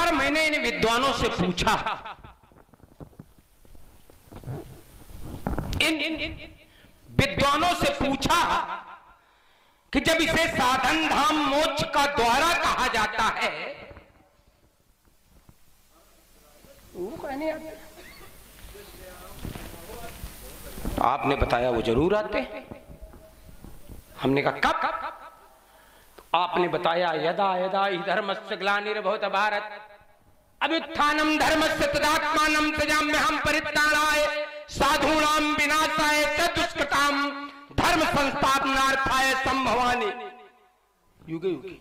बार मैंने इन विद्वानों से पूछा, इन विद्वानों से पूछा कि जब इसे साधन धाम मोक्ष का द्वारा कहा जाता है, वो कहने आते, तो आपने बताया वो जरूर आते हैं। हमने कहा कब? तो आपने बताया यदा यदा हि धर्मस्य ग्लानिर्भवति भारत अभ्युत्थानम धर्मस्य तदात्मानं सृजाम्यहं परित्राणाय साधूनां विनाशाय च दुष्कृतां धर्म संस्थापनार्थाय संभवामि युगे युगे।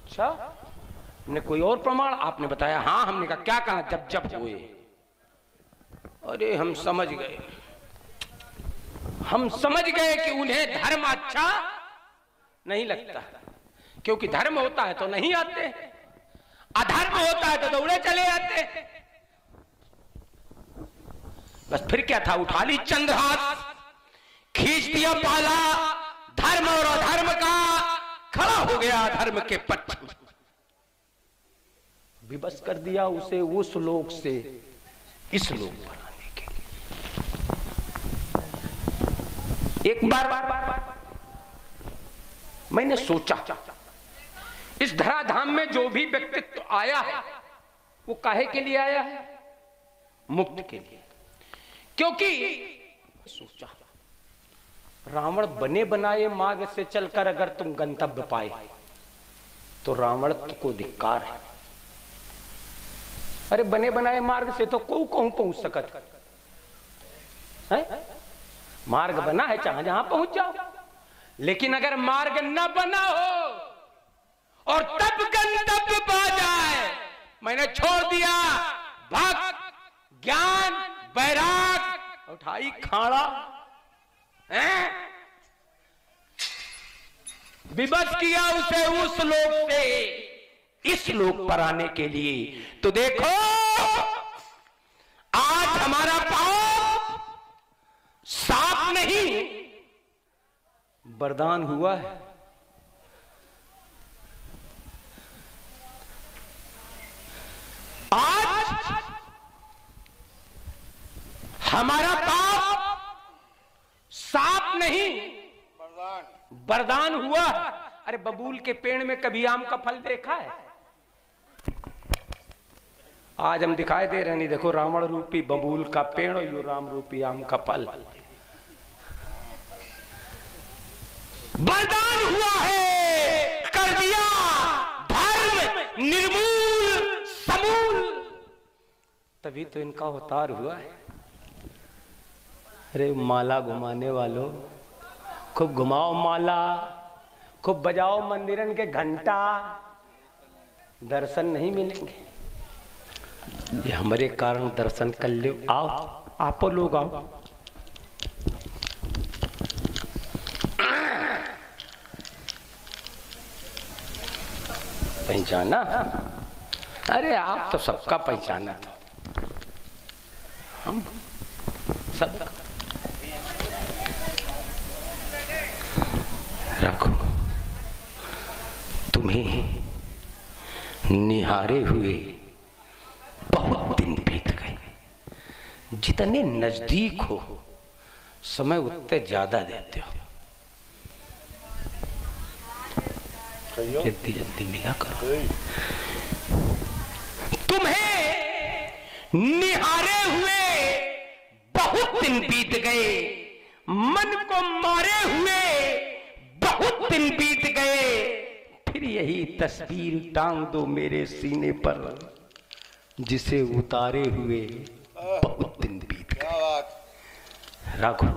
अच्छा, हमने कोई और प्रमाण? आपने बताया हाँ। हमने कहा क्या कहा? जब जब हुए। अरे हम समझ गए कि उन्हें धर्म अच्छा नहीं लगता, क्योंकि धर्म होता है तो नहीं आते, अधर्म होता है तो दौड़े चले आते। बस फिर क्या था, उठा ली चंद्रहास, खींच दिया पाला धर्म और अधर्म का, खड़ा हो गया धर्म के पक्ष में, विवश कर दिया उसे उस लोक से इस लोक पर आने के लिए। एक बार मैंने सोचा, इस धराधाम में जो भी व्यक्तित्व आया है वो काहे के लिए आया है? मुक्ति के लिए। क्योंकि सोचा रावण बने बनाए मार्ग से चलकर अगर तुम गंतव्य पाए तो रावण को धिक्कार है। अरे बने बनाए मार्ग से तो कोई कहूं पहुंच सकत है, मार्ग बना है चाहे जहां पहुंच जाओ। लेकिन अगर मार्ग न बना हो और तब गंतव्य पा जाए, मैंने छोड़ दिया भक्त ज्ञान बैराग, उठाई खाड़ा, विवश किया उसे उस लोक से इस लोक पर आने के लिए। तो देखो आज हमारा पाप साफ नहीं वरदान हुआ है। आज हमारा पाप साफ नहीं वरदान हुआ। अरे बबूल के पेड़ में कभी आम का फल देखा है? आज हम दिखाई दे रहे नहीं, देखो रावण रूपी बबूल का पेड़ और यो राम रूपी आम का फल वरदान हुआ है, कर दिया धर्म निर्मूल समूल, तभी तो इनका अवतार हुआ है। अरे माला घुमाने वालों, खूब घुमाओ माला, खूब बजाओ मंदिरन के घंटा, दर्शन नहीं मिलेंगे। ये हमारे कारण दर्शन कर लो। आओ आप लोग आओ। पहचाना? अरे आप तो सबका पहचाना, हम सबका। रखो, तुम्हें निहारे हुए बहुत दिन बीत गए। जितने नजदीक हो समय उतने ज्यादा देते हो। जल्दी जल्दी मिला करो। तुम्हें निहारे हुए बहुत दिन बीत गए, मन को मारे हुए बहुत दिन बीत गए, फिर यही तस्वीर टांग दो मेरे सीने पर, जिसे उतारे हुए बहुत दिन बीत गए। राघो,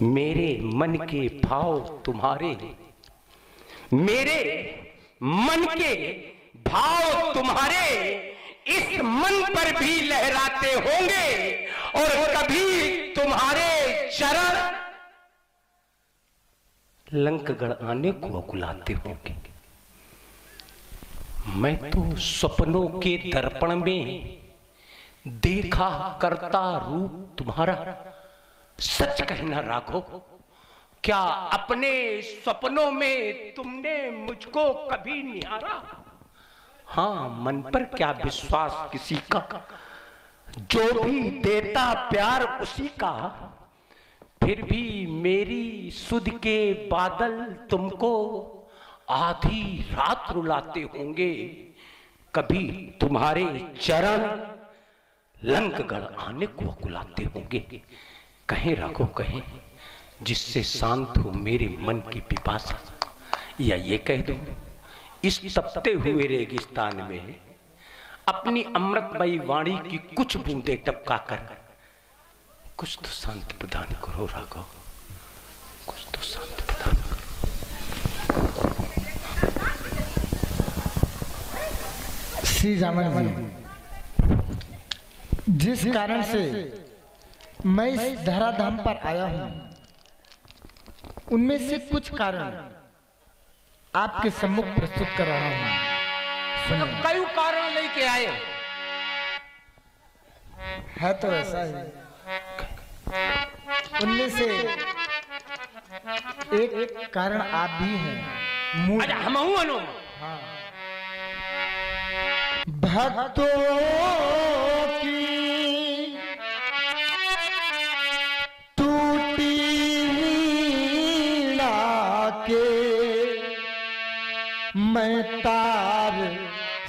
मेरे मन के भाव तुम्हारे, मेरे मन के भाव तुम्हारे इस मन पर भी लहराते होंगे और कभी तुम्हारे चरण लंकगढ़ आने को अकुलाते होंगे। मैं तो सपनों के दर्पण में देखा करता रूप तुम्हारा, सच कहना राघो, क्या अपने सपनों में तुमने मुझको कभी निहारा? हाँ, मन पर क्या विश्वास किसी का, जो भी देता प्यार उसी का। फिर भी मेरी सुध के बादल तुमको आधी रात रुलाते होंगे। कभी तुम्हारे चरण लंकगढ़ आने को कुलाते होंगे। कहीं रखो कहीं जिससे शांत हो मेरे मन की पिपासा। या ये कह दो इस तपते हुए रेगिस्तान में अपनी अमृतमयी वाणी की कुछ बूंदे टपका कर कुछ तो शांति प्रदान करो राघव, कुछ तो शांति प्रदान करो। श्री जामन जी, जिस कारण से मैं इस धराधाम पर आया हूं, उनमें से कुछ कारण आपके सम्मुख प्रस्तुत कर रहा हूं। कई कारण लेके आए है तो ऐसा ही। उनमें से एक कारण आप भी हैं। मूल हम हूं। हाँ। भक्तों की टूटी वीणा के मैं तार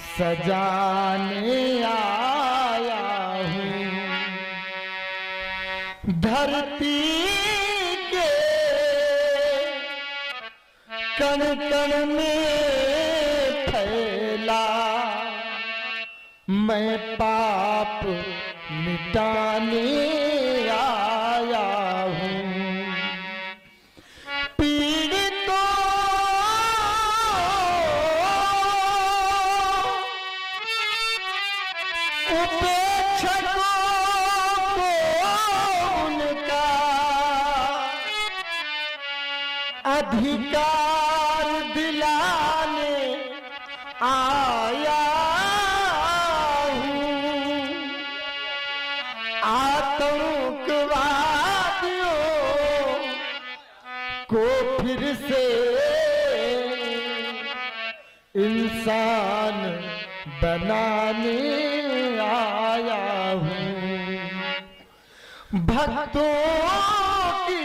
सजाने आया हूँ। धरती के कण कण में फैला मैं पाप मिटाने आया हूँ। पीड़ितों उपेक्षकों को उनका अधिकार दिलाने आया हूँ। आतंकवादियों को फिर से इंसान बनाने आया हूँ। भक्तों की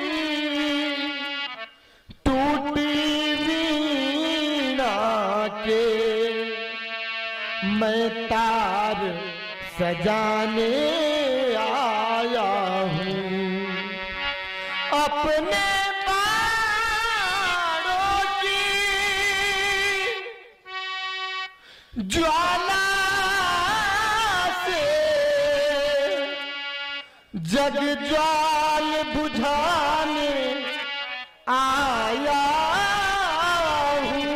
टूटी वीणा के मैं तार सजाने आया हूँ। अपने बाणों की ज्वाला से जग ज्वाल बुझाने आया हूँ।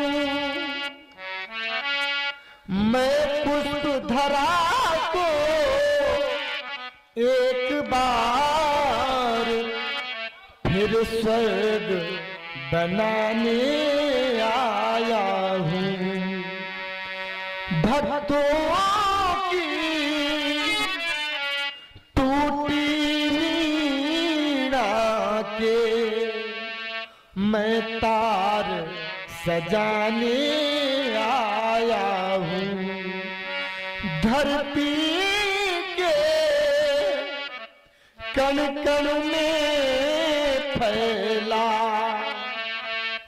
मैं पुष्प धरा को एक बार फिर स्वर्ग बनाने आया हूँ। भक्तों की टूटी वीणा के मैं तार सजाने आया हूँ। धरती के कण कण में फैला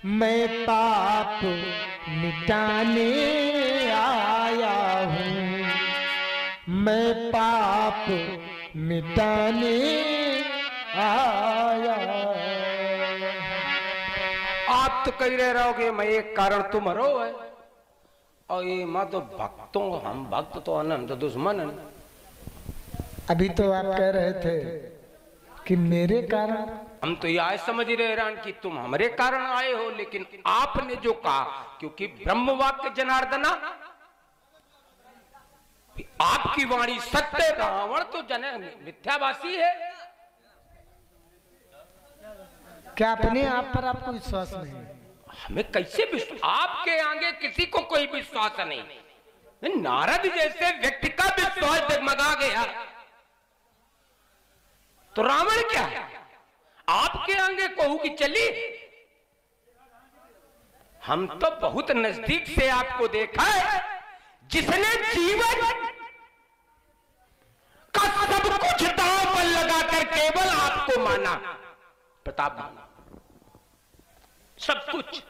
मैं पाप मिटाने आया हूँ। मैं पाप मिटाने आया। आप तो कह रहे रहोगे मैं एक कारण तुम रो है, और ये मैं तो भक्तों, हम भक्त तो हम तो दुश्मन है। अभी तो आप कह रहे थे कि मेरे कारण, हम तो यह समझ रहे रान कि तुम हमारे कारण आए हो, लेकिन आपने जो कहा, क्योंकि ब्रह्म वाक्य जनार्दना, आपकी वाणी सत्य, रावण तो जन मिथ्यावासी है। क्या अपने आप पर आपको विश्वास नहीं? हमें कैसे विश्वास? आपके आगे किसी को कोई विश्वास नहीं। नारद जैसे व्यक्ति का विश्वास डगमगा गया तो रावण क्या है? आपके आगे कहूं कि चलिए, हम तो बहुत नजदीक से आपको देखा है। जिसने जीवन का सब कुछ दांव पर लगाकर केवल आपको माना, प्रताप माना, सब कुछ,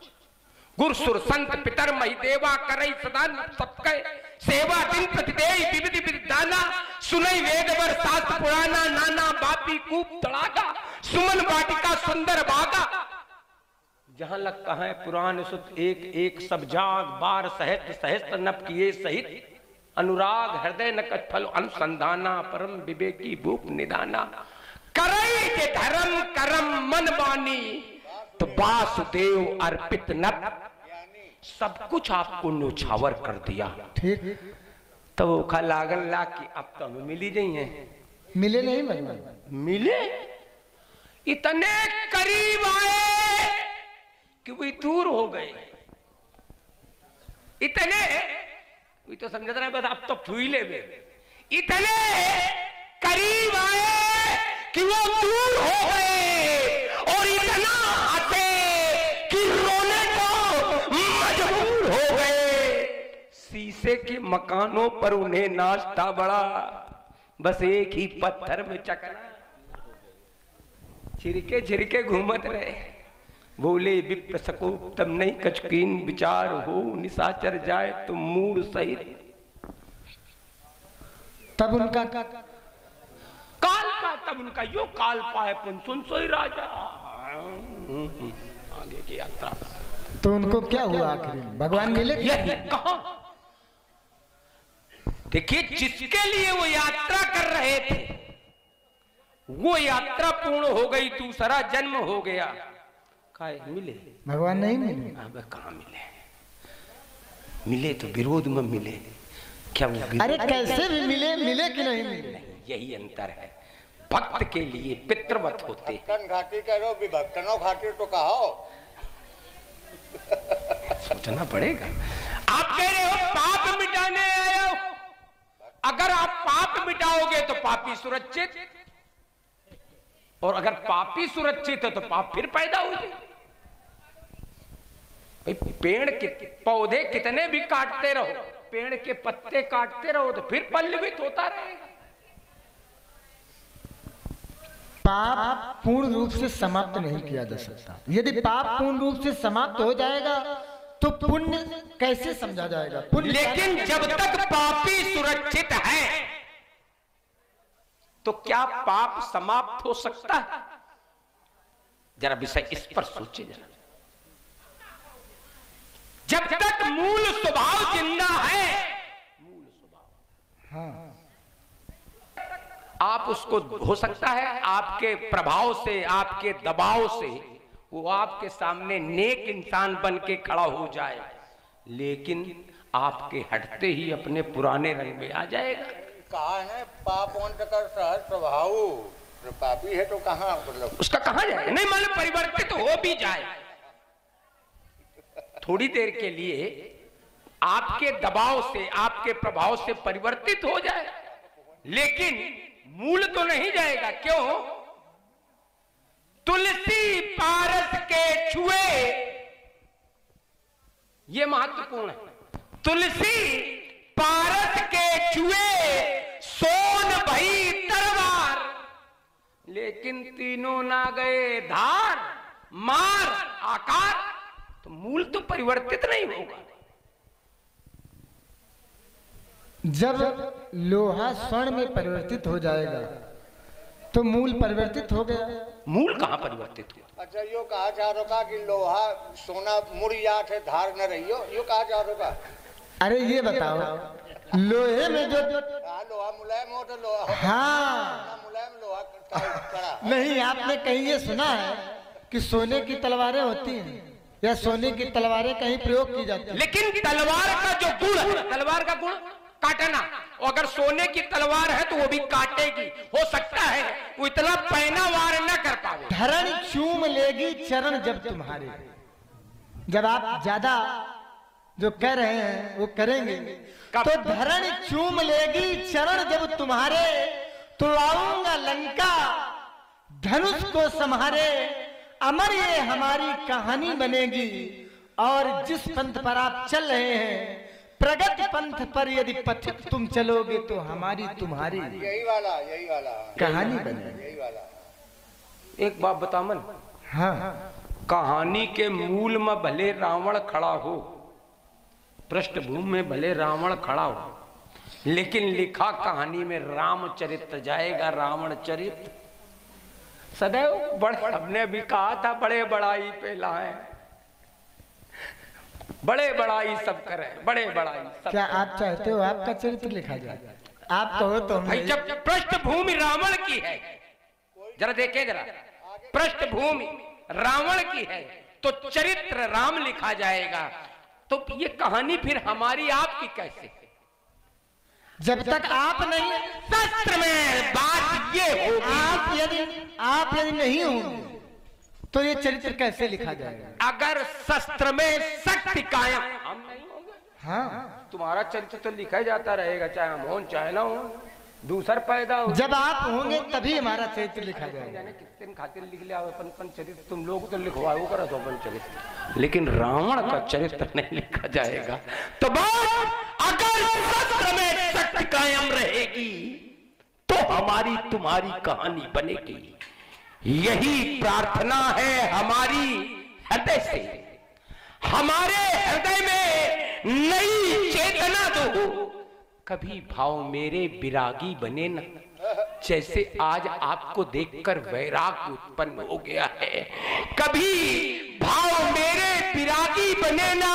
गुर सुर संत पितर मही देवा करई सदा सबके सेवा दिन प्रतिदेय विविधि विधाना, सुनई वेद वर शास्त्र पुराना, नाना बापी कूप तड़ागा, सुमन वाटिका सुंदर बागा। जहां लगता है पुराण सुत एक एक सब जाग, बार सहस्त्र सहस्त्र नप किए सहित, अनुराग हृदय नकट फल अनुसंधाना, परम विवेकी भूप निदाना, करई के धर्म करम मन बानी, तो वासुदेव अर्पित नप, सब कुछ आपको न्योछावर कर दिया। ठीक, तो वो खा लागन ला कि अब तो हमें मिली नहीं है, मिले नहीं भगवान, मिले इतने करीब आए कि वो दूर हो गए, इतने वो तो समझ रहे बस अब तो फूले वे, इतने करीब आए कि वो दूर हो गए और इतना आते कि रोने को मजबूर हो गए। शीशे के मकानों पर उन्हें नाश्ता बड़ा, बस एक ही पत्थर में चकना, छिरके छिरके घूमत रहे, बोले विप्र सको तब नहीं कचकीन विचार हो, निशाचर जाए तो मूड सहित। तब उनका काल पा, तब उनका यो काल पाए पुन सुन सोई राजा। आगे की यात्रा, तो उनको क्या हुआ आखिर भगवान मिले? यही कहा, देखिए जिसके लिए वो यात्रा कर रहे थे वो यात्रा पूर्ण हो गई, दूसरा जन्म हो गया, मिले भगवान नहीं मिले। अब कहाँ मिले, मिले तो विरोध में मिले, क्या वो अरे कैसे भी मिले, मिले कि नहीं मिले, यही अंतर है। भक्त के लिए पितृवत होते, घाटी करो विभक्तनो घाटी तो कहो, सोचना पड़ेगा। आप कह रहे हो पाप मिटाने आए हो, अगर आप पाप मिटाओगे तो पापी सुरक्षित, और अगर पापी सुरक्षित है तो पाप फिर पैदा हो जाए। पेड़ के पौधे कितने भी काटते रहो, पेड़ के पत्ते काटते रहो तो फिर पल्लवित होता रहेगा। पाप पूर्ण रूप से समाप्त नहीं किया जा सकता। यदि पाप पूर्ण रूप से समाप्त हो जाएगा तो पुण्य कैसे समझा जाएगा? पुण्य, लेकिन जब तक पापी सुरक्षित है तो क्या पाप समाप्त हो सकता है? जरा विषय इस पर सोचिए जरा। जब तक मूल स्वभाव जिंदा है, मूल स्वभाव, हाँ, आप उसको हो सकता है आपके प्रभाव से, आपके दबाव से वो आपके सामने नेक इंसान बन के खड़ा हो जाए, लेकिन आपके हटते ही अपने पुराने रंग में आ जाएगा। कहा है पापवंत कर सहज स्वभाव, तो पापी है तो कहाँ मतलब उसका कहां जाए, नहीं मालूम, परिवर्तित हो भी जाए थोड़ी देर के लिए, आपके दबाव से, आपके प्रभाव से परिवर्तित हो जाए, लेकिन मूल तो नहीं जाएगा। क्यों? तुलसी पारस के छुए, यह महत्वपूर्ण है। तुलसी पारस के छुए सोन भई तरवार, लेकिन तीनों ना गए धार मार आकार, तो मूल तो परिवर्तित नहीं होगा। जब लोहा स्वर्ण में परिवर्तित हो जाएगा तो मूल परिवर्तित हो गया। मूल कहां परिवर्तित हुआ? अच्छा यो कहा जा रहा कि लोहा सोना मुड़िया थे धार न रहियो, यो कहा जा रहा। अरे ये बताओ, लोहे में जो लोहा मुलायम हो तो लोहा, हाँ मुलायम लोहा कड़ा नहीं, आपने कहीं ये सुना है कि सोने की तलवारें होती हैं या सोने की तलवारें कहीं प्रयोग की जाती है? लेकिन तलवार का जो गुण है, तलवार का गुण काटना, और अगर सोने की तलवार है तो वो भी काटेगी। हो सकता है वो इतना पैनावार न कर पावे। धरण चूम लेगी चरण जब तुम्हारे, जब आप ज्यादा जो कह रहे हैं वो करेंगे तो धरण चूम लेगी चरण जब तुम्हारे, तो आऊंगा लंका धनुष को संहारे, अमर ये हमारी कहानी बनेगी। और जिस पंथ पर आप चल रहे हैं प्रगति पंथ पर यदि पथित तुम चलोगे तो हमारी तुम्हारी यही वाला कहानी बने। यही वाला। एक बात बता मन, हाँ, कहानी के मूल में भले रावण खड़ा हो, पृष्ठभूमि में भले रावण खड़ा हो, लेकिन लिखा कहानी में रामचरित्र जाएगा। रावण चरित्र सदैव बड़े, हमने भी कहा था बड़े बड़ाई पे लाए, बड़े बड़ाई सब करें, बड़े बड़ाई सब। क्या आप चाहते हो आपका चरित्र लिखा जाए? आप कहो तो भाई जब पृष्ठभूमि रावण की है, जरा देखे जरा, पृष्ठभूमि रावण की है तो चरित्र राम लिखा जाएगा। तो ये कहानी फिर हमारी आपकी कैसे? जब तक आप नहीं, शास्त्र में बात ये होगी, आप यदि नहीं होंगे तो ये चरित्र कैसे लिखा जाएगा? अगर शस्त्र में शक्ति कायम, हम नहीं होंगे, हाँ, तुम्हारा चरित्र तो लिखा जाता रहेगा, चाहे हम हो चाहे ना हो, दूसर पैदा हो। जब आप होंगे तभी हमारा चरित्र लिखा जाएगा। जाने किस दिन खातिर लिख लिया अपन चरित्र, तुम लोग तो लिखवाओ करो तो अपन चरित्र, लेकिन रावण का चरित्र नहीं लिखा जाएगा। तो बात अगर शस्त्र में शक्ति कायम रहेगी तो हमारी तुम्हारी कहानी बनेगी। यही प्रार्थना है हमारी हृदय से। हमारे हृदय में नई चेतना दो, कभी भाव मेरे विरागी बने न, जैसे आज आपको देखकर वैराग उत्पन्न हो गया है। कभी भाव मेरे विरागी बने ना,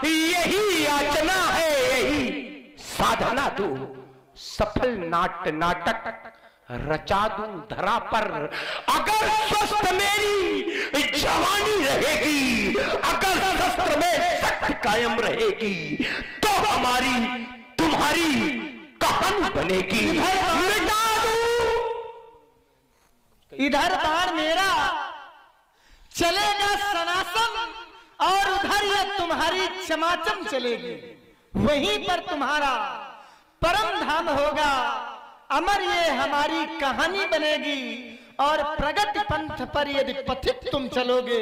यही याचना है, यही साधना दो। सफल नाटक रचा दूं धरा पर, अगर स्वस्थ मेरी जवानी रहेगी, अगर शस्त्र में शक्ति कायम रहेगी तो हमारी तुम्हारी कहानी बनेगी। मिटा दूं इधर बाण मेरा चलेगा सनातन और उधर ये तुम्हारी चमाचम चलेगी। वहीं पर तुम्हारा परम धाम होगा, अमर ये हमारी कहानी बनेगी। और प्रगति पंथ पर यदि पथित तुम चलोगे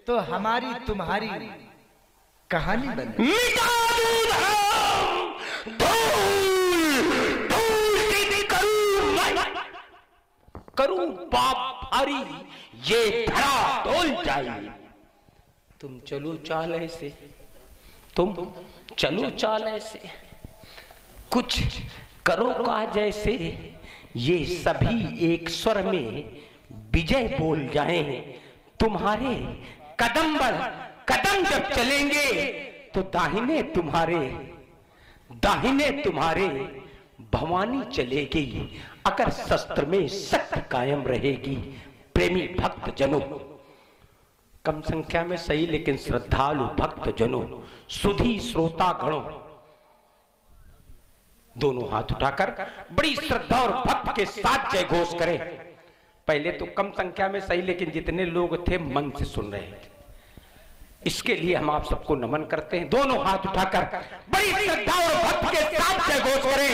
तो हमारी तुम्हारी कहानी बनेगी। मिटा दूं धाम, धूल धूल सीधी करूं पाप भारी, ये धरा डोल जाए। तुम चलो चाल ऐसे, तुम चलो चाल ऐसे, कुछ करो का जैसे, ये सभी एक स्वर में विजय बोल जाएं। तुम्हारे कदम बढ़ कदम जब चलेंगे तो दाहिने तुम्हारे भवानी चलेगी। अगर शस्त्र में शक्ति कायम रहेगी। प्रेमी भक्त जनों, कम संख्या में सही लेकिन श्रद्धालु भक्त जनों, सुधी श्रोता गणों, दोनों हाथ उठाकर बड़ी श्रद्धा और भक्त के साथ जय घोष करें। पहले तो कम संख्या में सही लेकिन जितने लोग थे मन से सुन रहे थे, इसके लिए हम आप सबको नमन करते हैं। दोनों हाथ उठाकर बड़ी श्रद्धा और भक्त के साथ जय घोष करें।